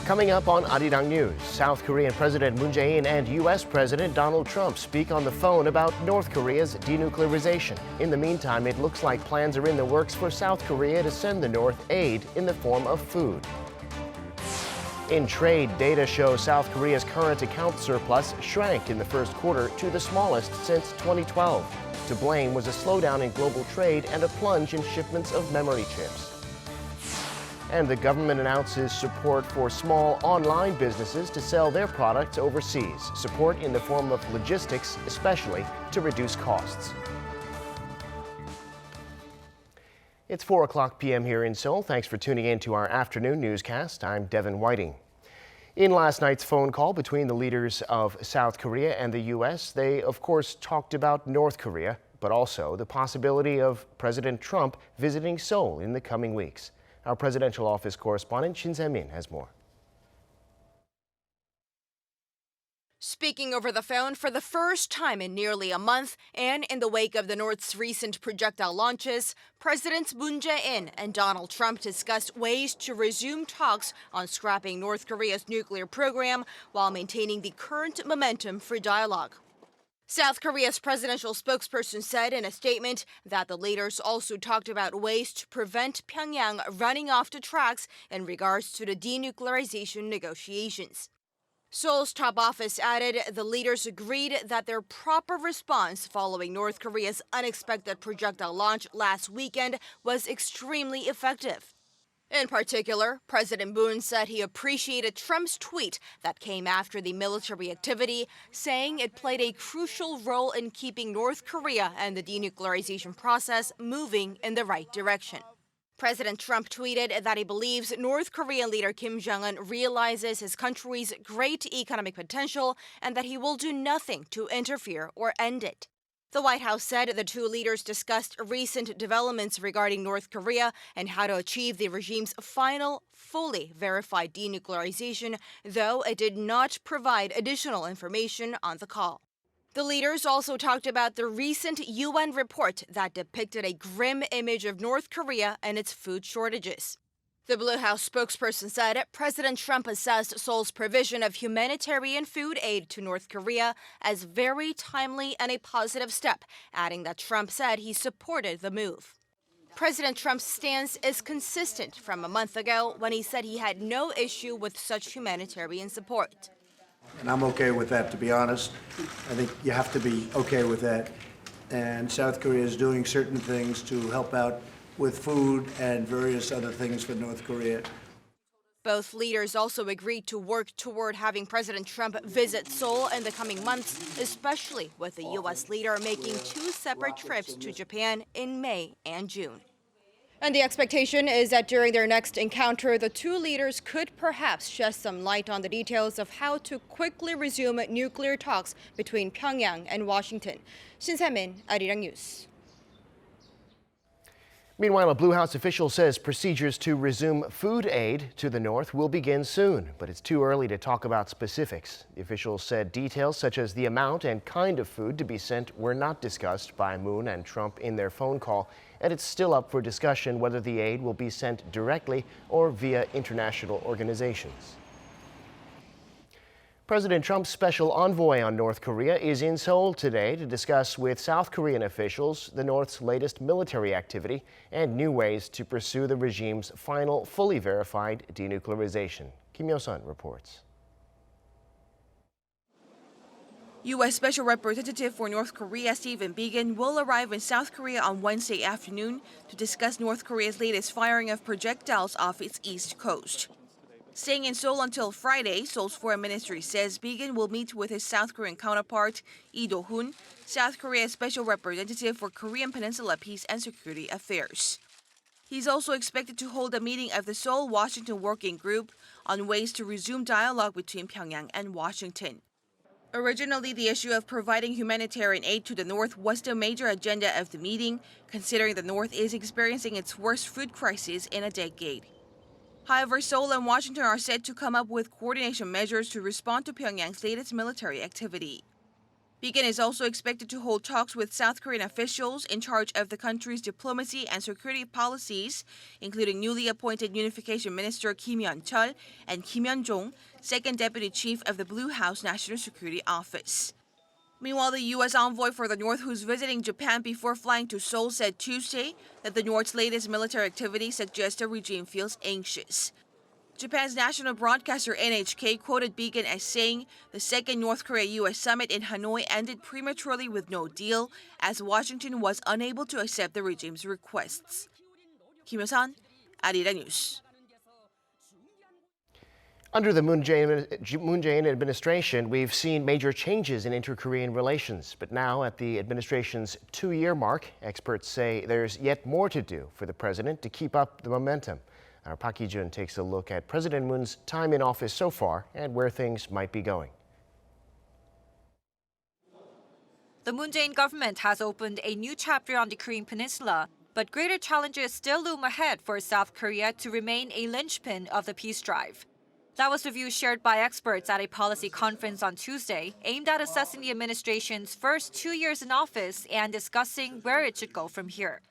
Coming up on Arirang News, South Korean President Moon Jaein and U.S. President Donald Trump speak on the phone about North Korea's denuclearization. In the meantime, it looks like plans are in the works for South Korea to send the North aid in the form of food. In trade, data show South Korea's current account surplus shrank in the first quarter to the smallest since 2012. To blame was a slowdown in global trade and a plunge in shipments of memory chips. And the government announces support for small online businesses to sell their products overseas. Support in the form of logistics, especially to reduce costs. It's 4 p.m. here in Seoul. Thanks for tuning in to our afternoon newscast. I'm Devin Whiting. In last night's phone call between the leaders of South Korea and the U.S., they, of course, talked about North Korea, but also the possibility of President Trump visiting Seoul in the coming weeks. Our presidential office correspondent Shin Se-min has more. Speaking over the phone for the first time in nearly a month and in the wake of the North's recent projectile launches, Presidents Moon Jaein and Donald Trump discussed ways to resume talks on scrapping North Korea's nuclear program while maintaining the current momentum for dialogue. South Korea's presidential spokesperson said in a statement that the leaders also talked about ways to prevent Pyongyang running off the tracks in regards to the denuclearization negotiations. Seoul's top office added the leaders agreed that their proper response following North Korea's unexpected projectile launch last weekend was extremely effective. In particular, President Moon said he appreciated Trump's tweet that came after the military activity, saying it played a crucial role in keeping North Korea and the denuclearization process moving in the right direction. President Trump tweeted that he believes North Korean leader Kim Jong-un realizes his country's great economic potential and that he will do nothing to interfere or end it. The White House said the two leaders discussed recent developments regarding North Korea and how to achieve the regime's final, fully verified denuclearization, though it did not provide additional information on the call. The leaders also talked about the recent UN report that depicted a grim image of North Korea and its food shortages. The Blue House spokesperson said President Trump assessed Seoul's provision of humanitarian food aid to North Korea as very timely and a positive step, adding that Trump said he supported the move. President Trump's stance is consistent from a month ago when he said he had no issue with such humanitarian support. And I'm okay with that, to be honest. I think you have to be okay with that. And South Korea is doing certain things to help out with food and various other things for North Korea. Both leaders also agreed to work toward having President Trump visit Seoul in the coming months, especially with the U.S. leader making two separate trips to Japan in May and June. And the expectation is that during their next encounter, the two leaders could perhaps shed some light on the details of how to quickly resume nuclear talks between Pyongyang and Washington. Shin Se-min, Arirang News. Meanwhile, a Blue House official says procedures to resume food aid to the North will begin soon, but it's too early to talk about specifics. The official said details such as the amount and kind of food to be sent were not discussed by Moon and Trump in their phone call, and it's still up for discussion whether the aid will be sent directly or via international organizations. President Trump's special envoy on North Korea is in Seoul today to discuss with South Korean officials the North's latest military activity and new ways to pursue the regime's final, fully verified denuclearization. Kim Yo-sun reports. U.S. Special Representative for North Korea Stephen Biegun will arrive in South Korea on Wednesday afternoon to discuss North Korea's latest firing of projectiles off its east coast. Staying in Seoul until Friday, Seoul's foreign ministry says Biegun will meet with his South Korean counterpart, Lee Do-hoon, South Korea's special representative for Korean Peninsula Peace and Security Affairs. He's also expected to hold a meeting of the Seoul-Washington Working Group on ways to resume dialogue between Pyongyang and Washington. Originally, the issue of providing humanitarian aid to the North was the major agenda of the meeting, considering the North is experiencing its worst food crisis in a decade. However, Seoul and Washington are set to come up with coordination measures to respond to Pyongyang's latest military activity. Beacon is also expected to hold talks with South Korean officials in charge of the country's diplomacy and security policies, including newly appointed Unification Minister Kim Yeon-chul and Kim Yeon-jong, second deputy chief of the Blue House National Security Office. Meanwhile, the U.S. envoy for the North, who's visiting Japan before flying to Seoul, said Tuesday that the North's latest military activity suggests the regime feels anxious. Japan's national broadcaster NHK quoted Beacon as saying the second North Korea-U.S. summit in Hanoi ended prematurely with no deal, as Washington was unable to accept the regime's requests. Kim Yo-san, Arirang News. Under the Moon Jaein administration, we've seen major changes in inter-Korean relations. But now, at the administration's 2-year mark, experts say there's yet more to do for the president to keep up the momentum. Our Park Hee-jun takes a look at President Moon's time in office so far and where things might be going. The Moon Jae-in government has opened a new chapter on the Korean Peninsula, but greater challenges still loom ahead for South Korea to remain a linchpin of the peace drive. That was the view shared by experts at a policy conference on Tuesday, aimed at assessing the administration's first 2 years in office and discussing where it should go from here.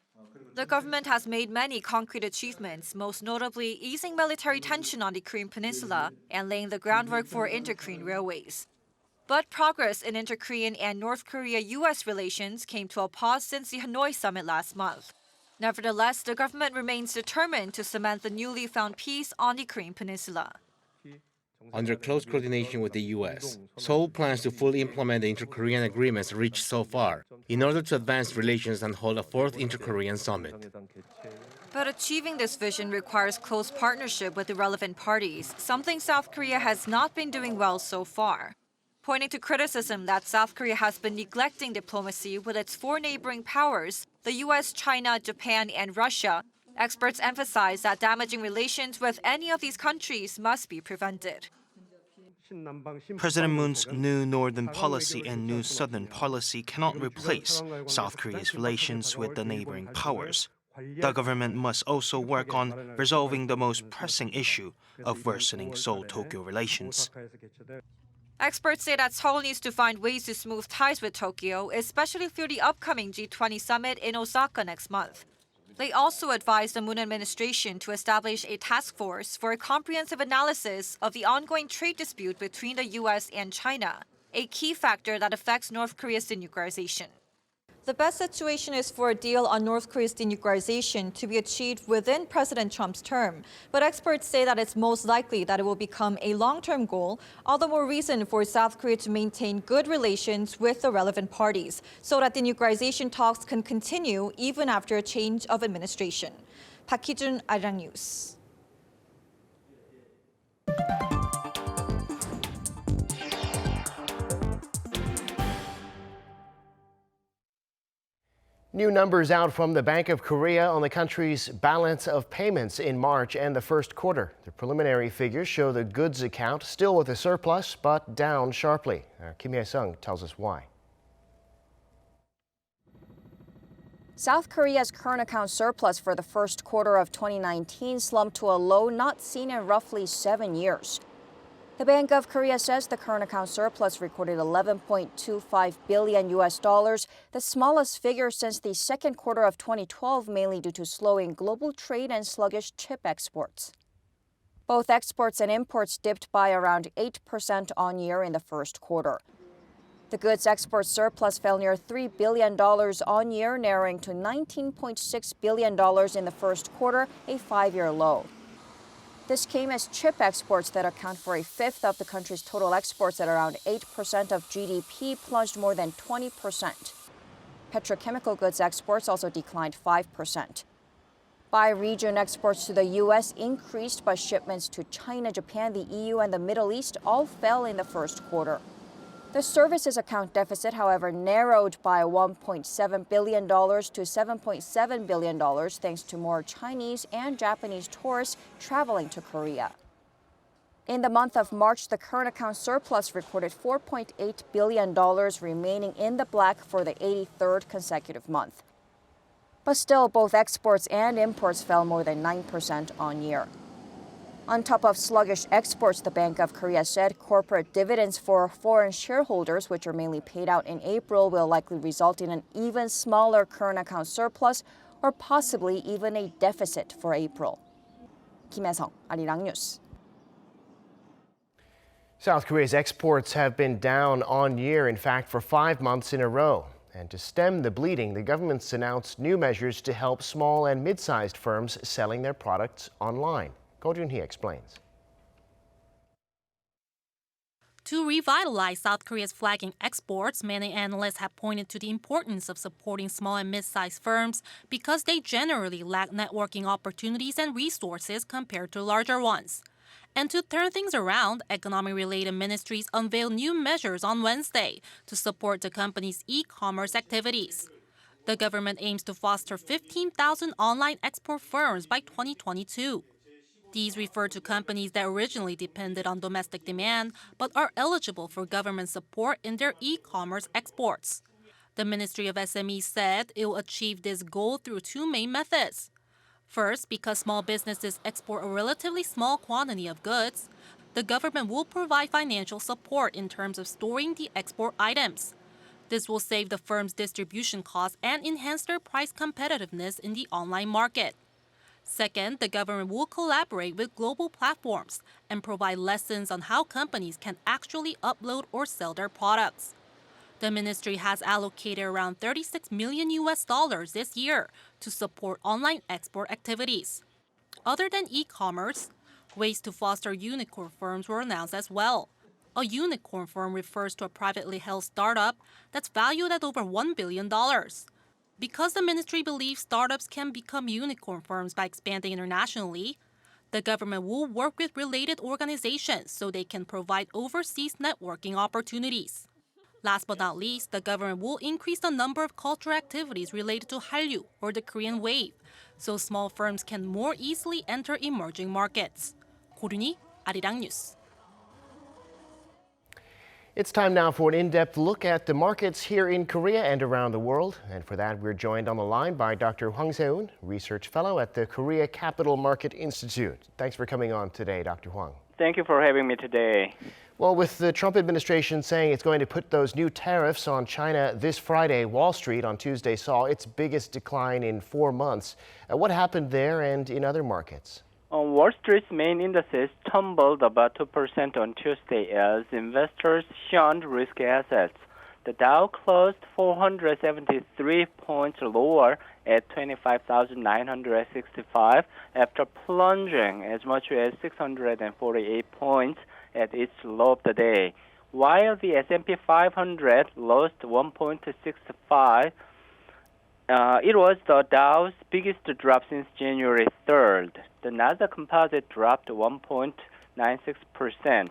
The government has made many concrete achievements, most notably easing military tension on the Korean Peninsula and laying the groundwork for inter-Korean railways. But progress in inter-Korean and North Korea-U.S. relations came to a pause since the Hanoi summit last month. Nevertheless, the government remains determined to cement the newly found peace on the Korean Peninsula. Under close coordination with the U.S., Seoul plans to fully implement the inter-Korean agreements reached so far in order to advance relations and hold a fourth inter-Korean summit. But achieving this vision requires close partnership with the relevant parties, something South Korea has not been doing well so far. Pointing to criticism that South Korea has been neglecting diplomacy with its 4 neighboring powers, the U.S., China, Japan, and Russia, experts emphasize that damaging relations with any of these countries must be prevented. President Moon's new northern policy and new southern policy cannot replace South Korea's relations with the neighboring powers. The government must also work on resolving the most pressing issue of worsening Seoul-Tokyo relations. Experts say that Seoul needs to find ways to smooth ties with Tokyo, especially through the upcoming G20 summit in Osaka next month. They also advised the Moon administration to establish a task force for a comprehensive analysis of the ongoing trade dispute between the U.S. and China, a key factor that affects North Korea's denuclearization. The best situation is for a deal on North Korea's denuclearization to be achieved within President Trump's term. But experts say that it's most likely that it will become a long-term goal, all the more reason for South Korea to maintain good relations with the relevant parties so that denuclearization talks can continue even after a change of administration. Park Hee-jun, Arirang News. New numbers out from the Bank of Korea on the country's balance of payments in March and the first quarter. The preliminary figures show the goods account still with a surplus, but down sharply. Kim Hye-sung tells us why. South Korea's current account surplus for the first quarter of 2019 slumped to a low not seen in roughly 7 years. The Bank of Korea says the current account surplus recorded $11.25 billion, the smallest figure since the second quarter of 2012, mainly due to slowing global trade and sluggish chip exports. Both exports and imports dipped by around 8% on year in the first quarter. The goods export surplus fell near $3 billion on year, narrowing to $19.6 billion in the first quarter, a 5-year low. This came as chip exports that account for a fifth of the country's total exports at around 8% of GDP plunged more than 20%. Petrochemical goods exports also declined 5%. By region, exports to the U.S. increased, but shipments to China, Japan, the EU, and the Middle East all fell in the first quarter. The services account deficit, however, narrowed by $1.7 billion to $7.7 billion thanks to more Chinese and Japanese tourists traveling to Korea. In the month of March, the current account surplus recorded $4.8 billion, remaining in the black for the 83rd consecutive month. But still, both exports and imports fell more than 9% on year. On top of sluggish exports, the Bank of Korea said corporate dividends for foreign shareholders, which are mainly paid out in April, will likely result in an even smaller current account surplus or possibly even a deficit for April. Kim Hae-sung, Arirang News. South Korea's exports have been down on year, in fact, for 5 months in a row. And to stem the bleeding, the government's announced new measures to help small and mid-sized firms selling their products online. Go Jun-hee explains. To revitalize South Korea's flagging exports, many analysts have pointed to the importance of supporting small and mid-sized firms because they generally lack networking opportunities and resources compared to larger ones. And to turn things around, economic-related ministries unveiled new measures on Wednesday to support the company's e-commerce activities. The government aims to foster 15,000 online export firms by 2022. These refer to companies that originally depended on domestic demand but are eligible for government support in their e-commerce exports. The Ministry of SMEs said it will achieve this goal through two main methods. First, because small businesses export a relatively small quantity of goods, the government will provide financial support in terms of storing the export items. This will save the firms' distribution costs and enhance their price competitiveness in the online market. Second, the government will collaborate with global platforms and provide lessons on how companies can actually upload or sell their products. The ministry has allocated around $36 million this year to support online export activities. Other than e-commerce, ways to foster unicorn firms were announced as well. A unicorn firm refers to a privately held startup that's valued at over $1 billion. Because the ministry believes startups can become unicorn firms by expanding internationally, the government will work with related organizations so they can provide overseas networking opportunities. Last but not least, the government will increase the number of cultural activities related to Hallyu, or the Korean wave, so small firms can more easily enter emerging markets. 고륜이, Arirang News. It's time now for an in-depth look at the markets here in Korea and around the world. And for that, we're joined on the line by Dr. Hwang Se-eun, Research Fellow at the Korea Capital Market Institute. Thanks for coming on today, Dr. Hwang. Thank you for having me today. Well, with the Trump administration saying it's going to put those new tariffs on China this Friday, Wall Street on Tuesday saw its biggest decline in 4 months. What happened there and in other markets? Wall Street's main indices tumbled about 2% on Tuesday as investors shunned risky assets. The Dow closed 473 points lower at 25,965 after plunging as much as 648 points at its low of the day, while the S&P 500 lost 1.65. It was the Dow's biggest drop since January 3rd. The Nasdaq Composite dropped 1.96%.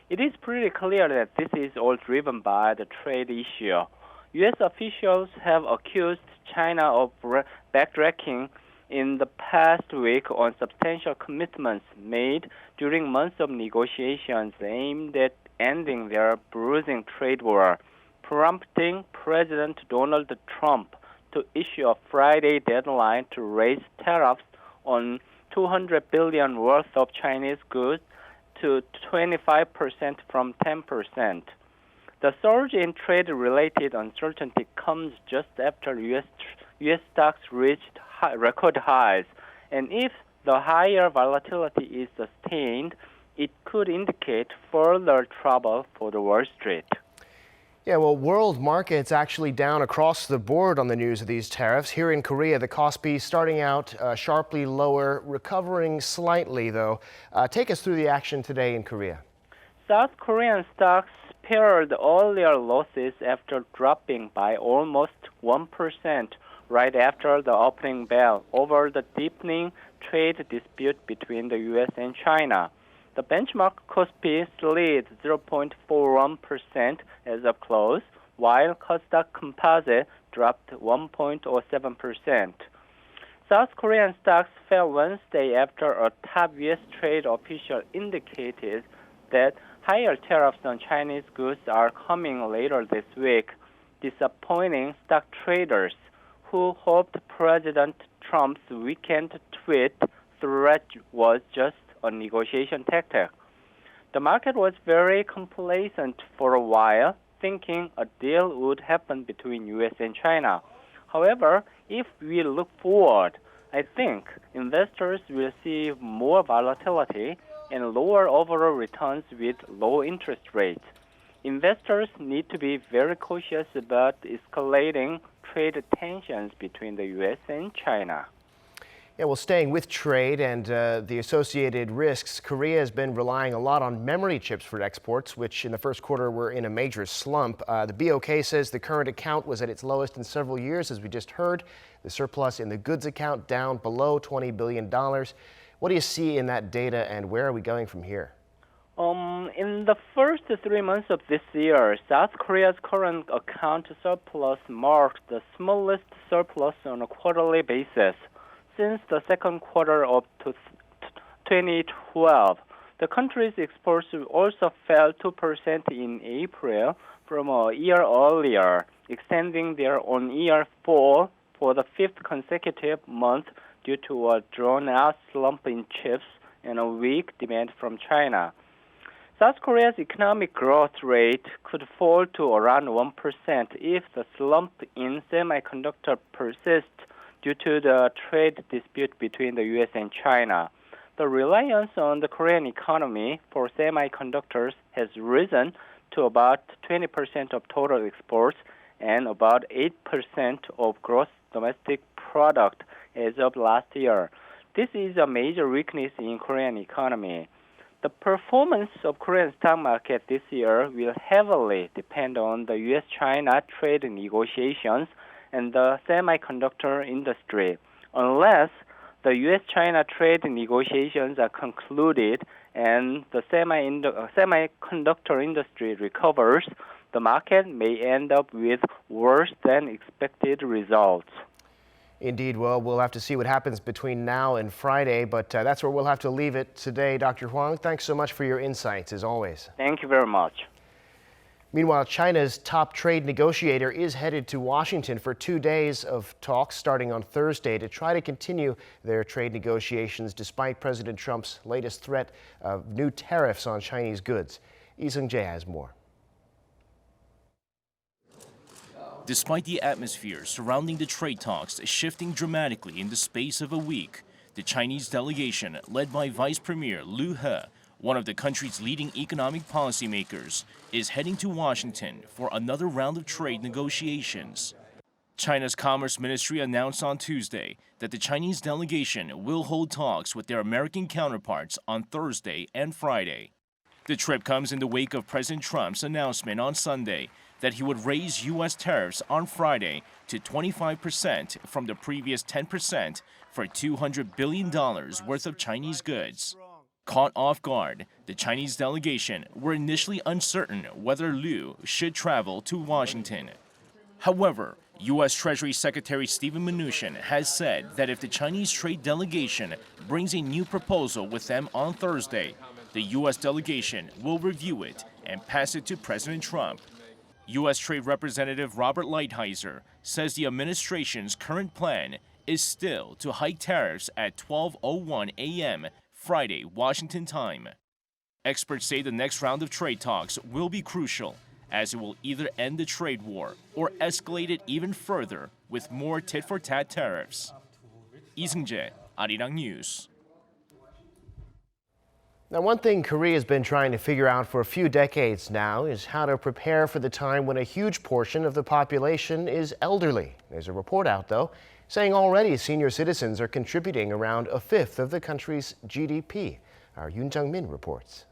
It is pretty clear that this is all driven by the trade issue. U.S. officials have accused China of backtracking in the past week on substantial commitments made during months of negotiations aimed at ending their bruising trade war, prompting President Donald Trump to issue a Friday deadline to raise tariffs on $200 billion worth of Chinese goods to 25% from 10%. The surge in trade-related uncertainty comes just after U.S. stocks reached record highs, and if the higher volatility is sustained, it could indicate further trouble for the Wall Street. Yeah, well, world markets actually down across the board on the news of these tariffs. Here in Korea, the Kospi starting out sharply lower, recovering slightly, though. Take us through the action today in Korea. South Korean stocks spared earlier losses after dropping by almost 1% right after the opening bell over the deepening trade dispute between the U.S. and China. The benchmark Kospi slid 0.41% as of close, while Kosdaq Composite dropped 1.07%. South Korean stocks fell Wednesday after a top U.S. trade official indicated that higher tariffs on Chinese goods are coming later this week, disappointing stock traders who hoped President Trump's weekend tweet threat was just a negotiation tactic. The market was very complacent for a while, thinking a deal would happen between U.S. and China. However, if we look forward, I think investors will see more volatility and lower overall returns with low interest rates. Investors need to be very cautious about escalating trade tensions between the U.S. and China. Yeah, well, staying with trade and the associated risks, Korea has been relying a lot on memory chips for exports, which in the first quarter were in a major slump. The BOK says the current account was at its lowest in several years, as we just heard. The surplus in the goods account down below $20 billion. What do you see in that data, and where are we going from here? In the first 3 months of this year, South Korea's current account surplus marked the smallest surplus on a quarterly basis since the second quarter of 2012. The country's exports also fell 2% in April from a year earlier, extending their on-year fall for the fifth consecutive month due to a drawn-out slump in chips and a weak demand from China. South Korea's economic growth rate could fall to around 1% if the slump in semiconductor persists due to the trade dispute between the U.S. and China. The reliance on the Korean economy for semiconductors has risen to about 20% of total exports and about 8% of gross domestic product as of last year. This is a major weakness in Korean economy. The performance of Korean stock market this year will heavily depend on the U.S. China trade negotiations and the semiconductor industry. Unless the U.S. China trade negotiations are concluded and the semiconductor industry recovers, the market may end up with worse than expected results. Indeed. Well, we'll have to see what happens between now and Friday, but that's where we'll have to leave it today. Dr. Huang, thanks so much for your insights, as always. Thank you very much. Meanwhile, China's top trade negotiator is headed to Washington for 2 days of talks starting on Thursday to try to continue their trade negotiations despite President Trump's latest threat of new tariffs on Chinese goods. Lee Seung-jae has more. Despite the atmosphere surrounding the trade talks shifting dramatically in the space of a week, the Chinese delegation, led by Vice Premier Liu He, one of the country's leading economic policymakers, is heading to Washington for another round of trade negotiations. China's Commerce Ministry announced on Tuesday that the Chinese delegation will hold talks with their American counterparts on Thursday and Friday. The trip comes in the wake of President Trump's announcement on Sunday that he would raise U.S. tariffs on Friday to 25% from the previous 10% for $200 billion worth of Chinese goods. Caught off guard, the Chinese delegation were initially uncertain whether Liu should travel to Washington. However, U.S. Treasury Secretary Steven Mnuchin has said that if the Chinese trade delegation brings a new proposal with them on Thursday, the U.S. delegation will review it and pass it to President Trump. U.S. Trade Representative Robert Lighthizer says the administration's current plan is still to hike tariffs at 12:01 a.m. Friday, Washington time. Experts say the next round of trade talks will be crucial, as it will either end the trade war or escalate it even further with more tit-for-tat tariffs. Lee Seung-jae, Arirang News. Now, one thing Korea has been trying to figure out for a few decades now is how to prepare for the time when a huge portion of the population is elderly. There's a report out, though, saying already senior citizens are contributing around a fifth of the country's GDP. Our Yoon Jung-min reports.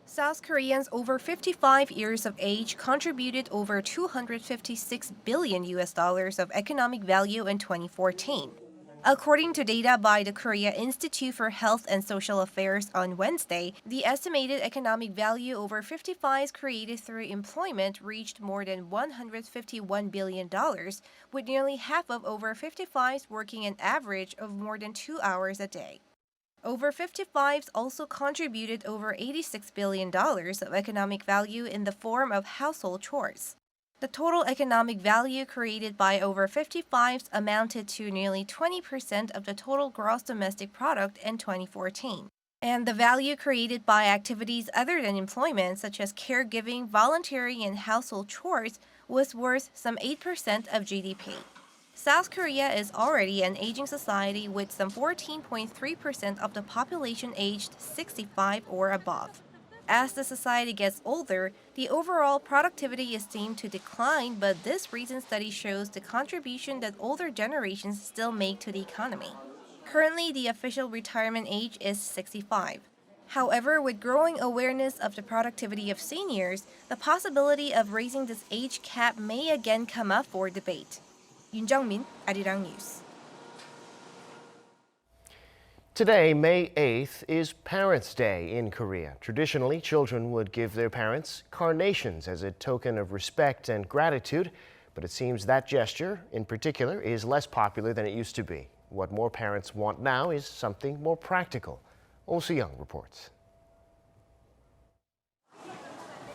South Koreans over 55 years of age contributed over $256 billion of economic value in 2014. According to data by the Korea Institute for Health and Social Affairs on Wednesday, the estimated economic value over 55s created through employment reached more than $151 billion, with nearly half of over 55s working an average of more than 2 hours a day. Over 55s also contributed over $86 billion of economic value in the form of household chores. The total economic value created by over 55s amounted to nearly 20% of the total gross domestic product in 2014. And the value created by activities other than employment, such as caregiving, volunteering, and household chores, was worth some 8% of GDP. South Korea is already an aging society with some 14.3% of the population aged 65 or above. As the society gets older, the overall productivity is seen to decline, but this recent study shows the contribution that older generations still make to the economy. Currently, the official retirement age is 65. However, with growing awareness of the productivity of seniors, the possibility of raising this age cap may again come up for debate. Yoon Jung-min, Arirang News. Today, May 8th, is Parents' Day in Korea. Traditionally, children would give their parents carnations as a token of respect and gratitude, but it seems that gesture, in particular, is less popular than it used to be. What more parents want now is something more practical. Oh Soo-young reports.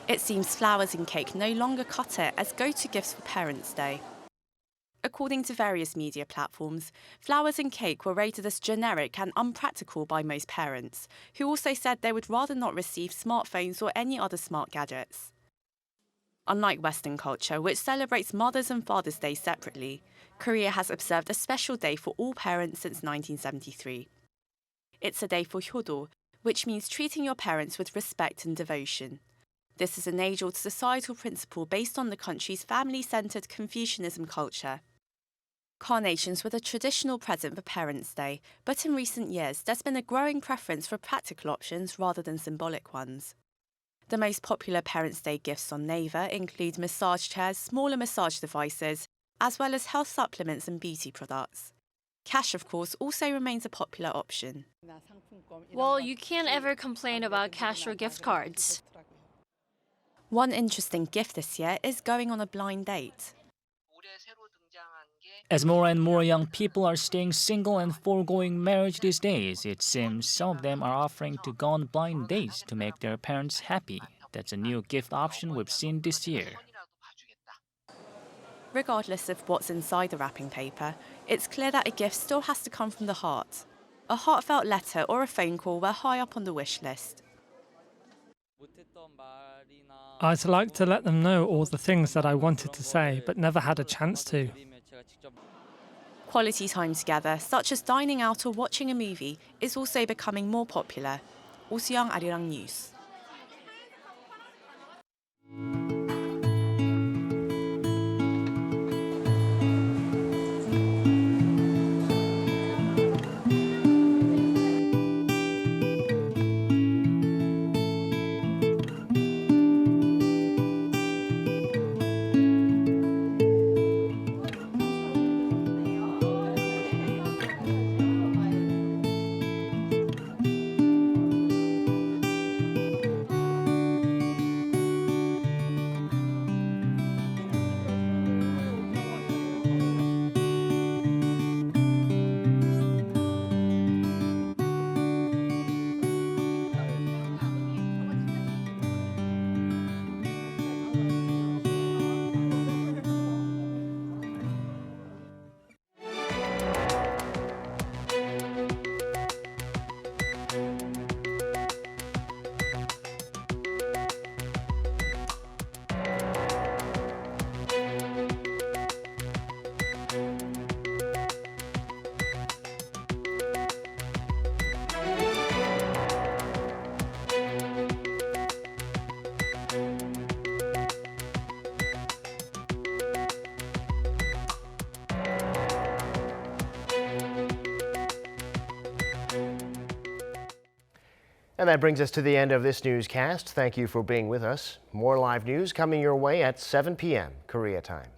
It seems flowers and cake no longer cut it as go-to gifts for Parents' Day. According to various media platforms, flowers and cake were rated as generic and unpractical by most parents, who also said they would rather not receive smartphones or any other smart gadgets. Unlike Western culture, which celebrates Mother's and Father's Day separately, Korea has observed a special day for all parents since 1973. It's a day for hyodo, which means treating your parents with respect and devotion. This is an age-old societal principle based on the country's family-centered Confucianism culture. Carnations were the traditional present for Parents' Day, but in recent years there's been a growing preference for practical options rather than symbolic ones. The most popular Parents' Day gifts on Naver include massage chairs, smaller massage devices, as well as health supplements and beauty products. Cash, of course, also remains a popular option. Well, you can't ever complain about cash or gift cards. One interesting gift this year is going on a blind date. As more and more young people are staying single and foregoing marriage these days, it seems some of them are offering to go on blind dates to make their parents happy. That's a new gift option we've seen this year. Regardless of what's inside the wrapping paper, it's clear that a gift still has to come from the heart. A heartfelt letter or a phone call were high up on the wish list. I'd like to let them know all the things that I wanted to say, but never had a chance to. Quality time together, such as dining out or watching a movie, is also becoming more popular. Oh Soo-young, Arirang News. And that brings us to the end of this newscast. Thank you for being with us. More live news coming your way at 7 p.m. Korea time.